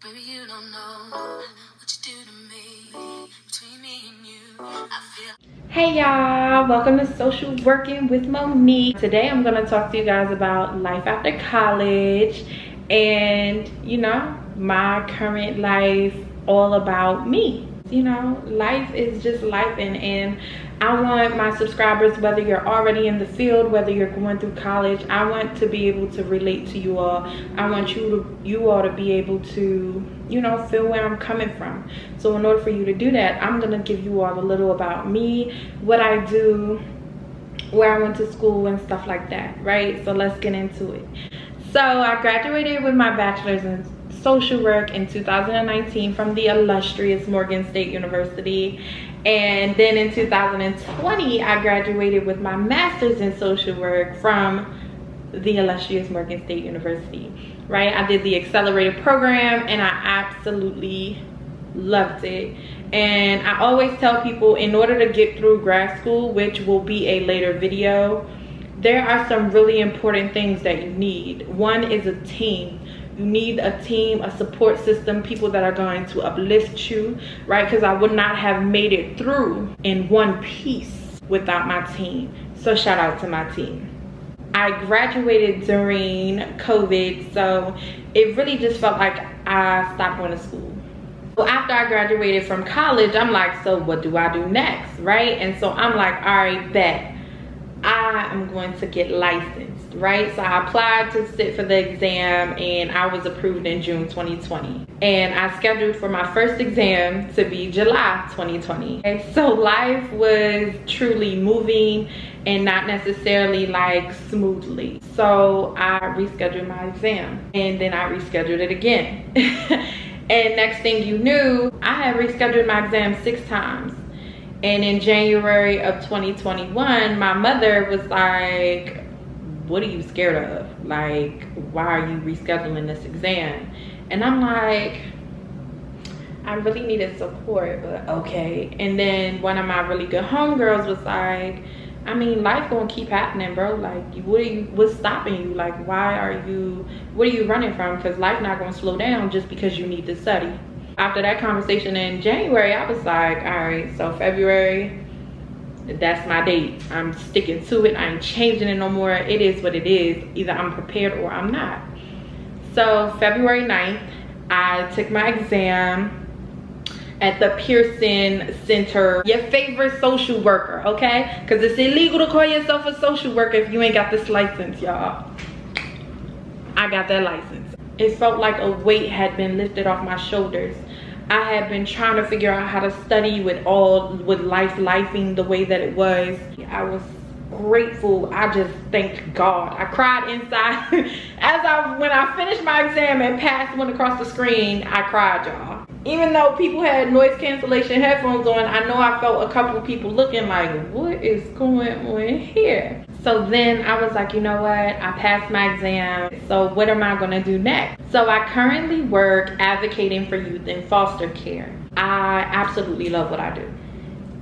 Baby, you don't know what you do to me. Between me and you, I feel. Hey y'all, welcome to Social Working with Monique. Today I'm gonna talk to you guys about life after college and, you know, my current life, all about me. You know, life is just life, and I want my subscribers, whether you're already in the field, whether you're going through college, I want to be able to relate to you all. I want you all to be able to, you know, feel where I'm coming from. So in order for you to do that, I'm gonna give you all a little about me, what I do, where I went to school and stuff like that, right? So let's get into it. So I graduated with my bachelor's in social work in 2019 from the illustrious Morgan State University, and then in 2020 I graduated with my master's in social work from the illustrious Morgan State University, right? I did the accelerated program and I absolutely loved it. And I always tell people, in order to get through grad school, which will be a later video, there are some really important things that you need. One is a team. You need a team, a support system, people that are going to uplift you, right? Because I would not have made it through in one piece without my team. So shout out to my team. I graduated during COVID, so it really just felt like I stopped going to school. So after I graduated from college, I'm like, so what do I do next, right? And so I'm like, all right, bet. I am going to get licensed, right? So I applied to sit for the exam and I was approved in June 2020. And I scheduled for my first exam to be July 2020. Okay, so life was truly moving and not necessarily like smoothly. So I rescheduled my exam and then I rescheduled it again. And next thing you knew, I had rescheduled my exam 6 times. And in January of 2021, my mother was like, what are you scared of? Like, why are you rescheduling this exam? And I'm like, I really needed support, but okay. And then one of my really good homegirls was like, I mean, life gonna keep happening, bro. Like, what's stopping you? Like, what are you running from? Because life not gonna slow down just because you need to study. After that conversation in January, I was like, all right, so February, that's my date. I'm sticking to it. I ain't changing it no more. It is what it is. Either I'm prepared or I'm not. So February 9th, I took my exam at the Pearson Center, your favorite social worker, okay? Because it's illegal to call yourself a social worker if you ain't got this license, y'all. I got that license. It felt like a weight had been lifted off my shoulders. I had been trying to figure out how to study with life lifing the way that it was. I was grateful. I just thanked God. I cried inside. When I finished my exam and passed, went across the screen, I cried, y'all. Even though people had noise cancellation headphones on, I know I felt a couple of people looking like, what is going on here? So then I was like, you know what? I passed my exam. So what am I gonna do next? So I currently work advocating for youth in foster care. I absolutely love what I do.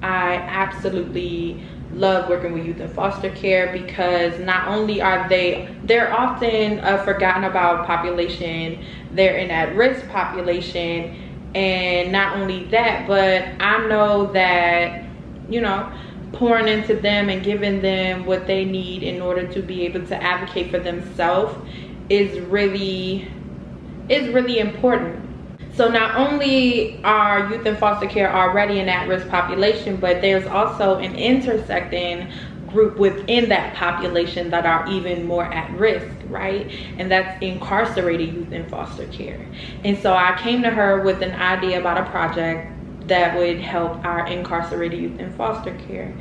I absolutely love working with youth in foster care because not only are they're often a forgotten about population, they're an at-risk population, and not only that, but I know that, you know, pouring into them and giving them what they need in order to be able to advocate for themselves is really important. So not only are youth in foster care already an at-risk population, but there's also an intersecting group within that population that are even more at risk, right? And that's incarcerated youth in foster care. And so I came to her with an idea about a project that would help our incarcerated youth in foster care.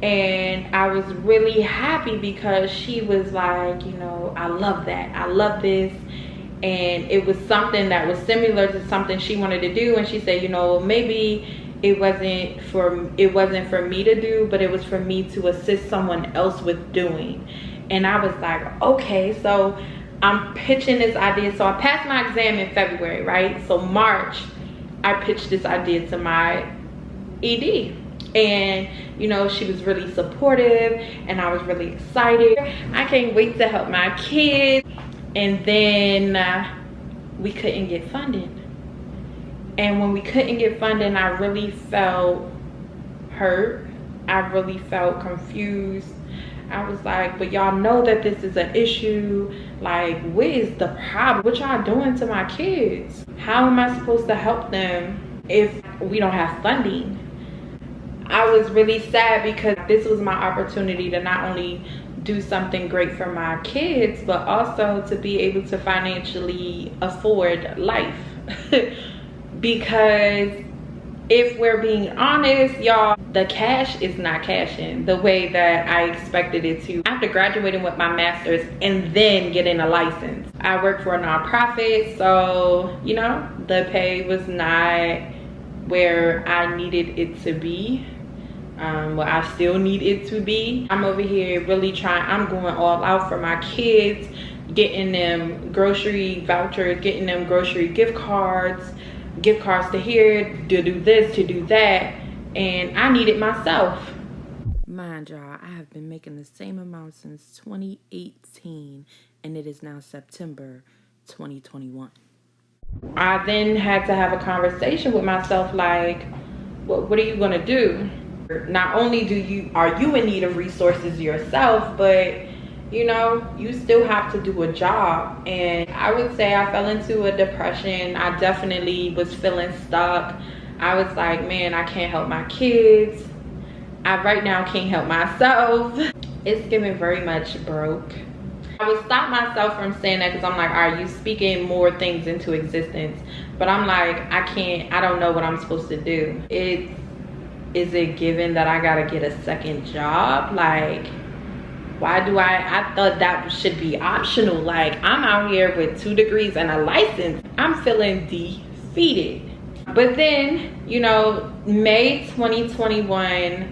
And I was really happy because she was like, you know, I love that. I love this. And it was something that was similar to something she wanted to do. And she said, you know, maybe it wasn't for me to do, but it was for me to assist someone else with doing. And I was like, okay. So I'm pitching this idea. So I passed my exam in February, right? So March, I pitched this idea to my ED. And, you know, she was really supportive and I was really excited. I can't wait to help my kids. And then we couldn't get funding. And when we couldn't get funding, I really felt hurt. I really felt confused. I was like, but y'all know that this is an issue. Like, what is the problem? What y'all doing to my kids? How am I supposed to help them if we don't have funding? I was really sad because this was my opportunity to not only do something great for my kids, but also to be able to financially afford life. Because if we're being honest, y'all, the cash is not cashing the way that I expected it to. After graduating with my master's and then getting a license, I work for a nonprofit, so you know, the pay was not where I needed it to be. Well, I still need it to be. I'm over here really trying. I'm going all out for my kids, getting them grocery vouchers, getting them grocery gift cards to here, to do this, to do that, and I need it myself. Mind y'all, I have been making the same amount since 2018, and it is now September 2021. I then had to have a conversation with myself, like, what are you gonna do? Not only are you in need of resources yourself, but you know, you still have to do a job. And I would say I fell into a depression. I definitely was feeling stuck. I was like, man, I can't help my kids. I right now can't help myself. It's giving very much broke. I would stop myself from saying that because I'm like, are you speaking more things into existence? But I'm like, I don't know what I'm supposed to do. Is it given that I gotta get a second job? Like, why do I thought that should be optional. Like, I'm out here with 2 degrees and a license. I'm feeling defeated. But then, you know, May 2021,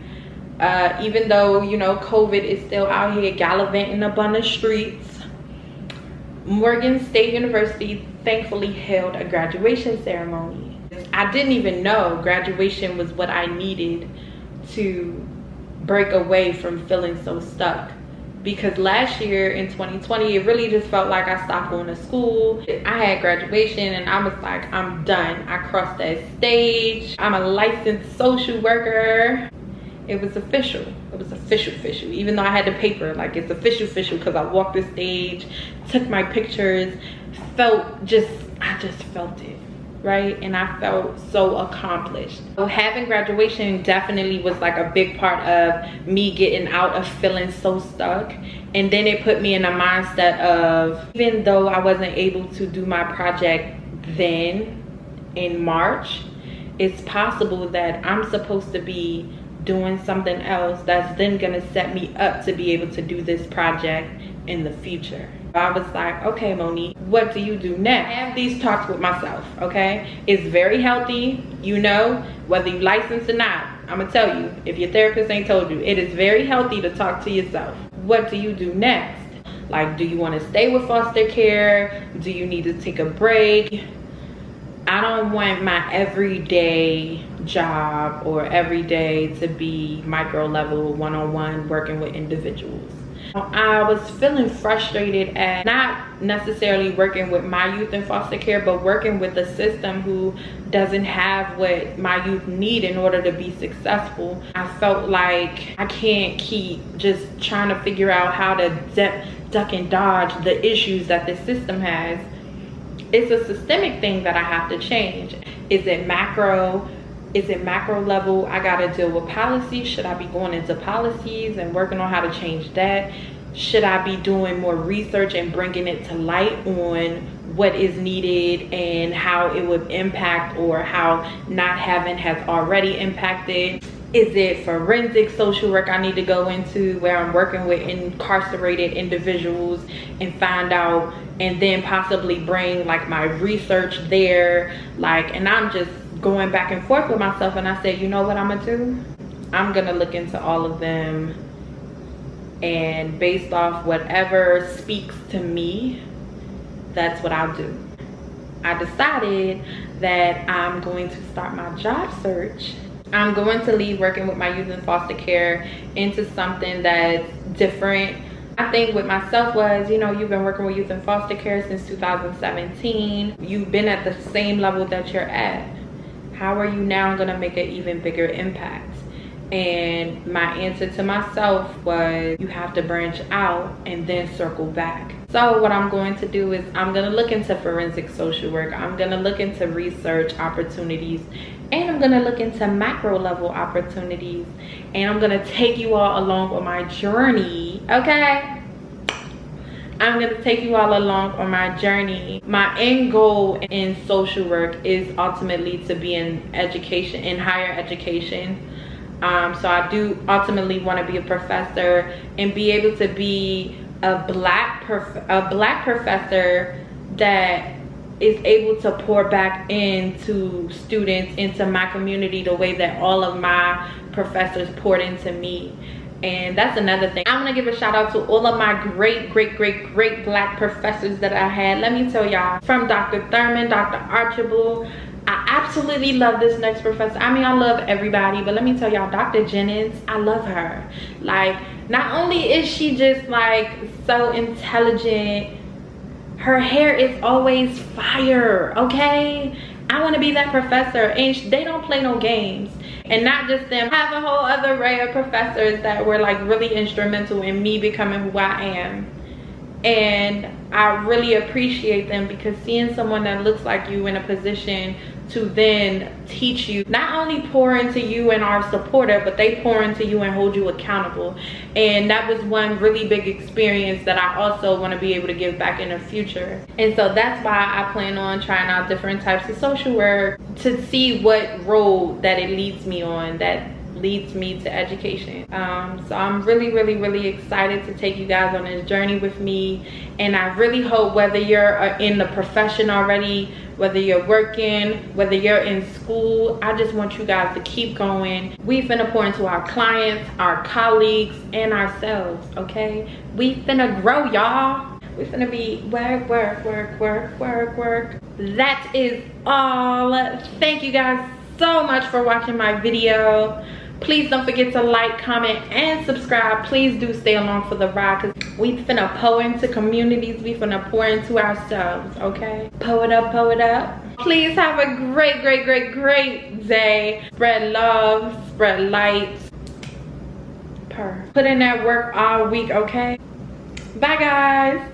even though, you know, COVID is still out here gallivanting up on the streets, Morgan State University thankfully held a graduation ceremony. I didn't even know graduation was what I needed to break away from feeling so stuck. Because last year in 2020, it really just felt like I stopped going to school. I had graduation and I was like, I'm done. I crossed that stage. I'm a licensed social worker. It was official. It was official. Even though I had the paper, like, it's official because I walked the stage, took my pictures, I just felt it. Right? And I felt so accomplished. So having graduation definitely was like a big part of me getting out of feeling so stuck. And then it put me in a mindset of, even though I wasn't able to do my project then in March, it's possible that I'm supposed to be doing something else that's then gonna set me up to be able to do this project in the future. I was like, okay, Monique, what do you do next? I have these talks with myself, okay? It's very healthy, you know, whether you licensed or not. I'm gonna tell you, if your therapist ain't told you, it is very healthy to talk to yourself. What do you do next? Like, do you wanna stay with foster care? Do you need to take a break? I don't want my everyday job or every day to be micro level, one-on-one, working with individuals. I was feeling frustrated at not necessarily working with my youth in foster care, but working with a system who doesn't have what my youth need in order to be successful. I felt like I can't keep just trying to figure out how to duck and dodge the issues that the system has. It's a systemic thing that I have to change. Is it macro? Is it macro level? I gotta deal with policies. Should I be going into policies and working on how to change that? Should I be doing more research and bringing it to light on what is needed and how it would impact, or how not having has already impacted? Is it forensic social work I need to go into, where I'm working with incarcerated individuals and find out, and then possibly bring like my research there? Like, and I'm just going back and forth with myself, and I said, you know what I'm gonna do? I'm gonna look into all of them, and based off whatever speaks to me, that's what I'll do. I decided that I'm going to start my job search. I'm going to leave working with my youth in foster care into something that's different. I think with myself was, you know, you've been working with youth in foster care since 2017. You've been at the same level that you're at. How are you now gonna make an even bigger impact? And my answer to myself was, you have to branch out and then circle back. So what I'm going to do is I'm gonna look into forensic social work. I'm gonna look into research opportunities, and I'm gonna look into macro level opportunities, and I'm gonna take you all along on my journey, okay? I'm gonna take you all along on my journey. My end goal in social work is ultimately to be in education, in higher education. So I do ultimately want to be a professor and be able to be a black professor that is able to pour back into students, into my community, the way that all of my professors poured into me. And that's another thing. I want to give a shout out to all of my great black professors that I had. Let me tell y'all, from Dr. Thurman, Dr. Archibald, I absolutely love this next professor. I mean, I love everybody, but let me tell y'all, Dr. Jennings, I love her. Like, not only is she just like so intelligent, her hair is always fire, okay? I want to be that professor, and they don't play no games. And not just them, I have a whole other array of professors that were like really instrumental in me becoming who I am. And I really appreciate them, because seeing someone that looks like you in a position to then teach you, not only pour into you and are supporter, but they pour into you and hold you accountable. And that was one really big experience that I also want to be able to give back in the future. And so that's why I plan on trying out different types of social work to see what road that it leads me on, that leads me to education. So I'm really excited to take you guys on this journey with me. And I really hope, whether you're in the profession already, whether you're working, whether you're in school, I just want you guys to keep going. We finna pour into our clients, our colleagues, and ourselves, okay? We finna grow, y'all. We finna be work. That is all. Thank you guys so much for watching my video. Please don't forget to like, comment, and subscribe. Please do stay along for the ride, because we finna pour into communities. We finna pour into ourselves, okay? Pour it up. Please have a great day. Spread love, spread light. Put in that work all week, okay? Bye, guys.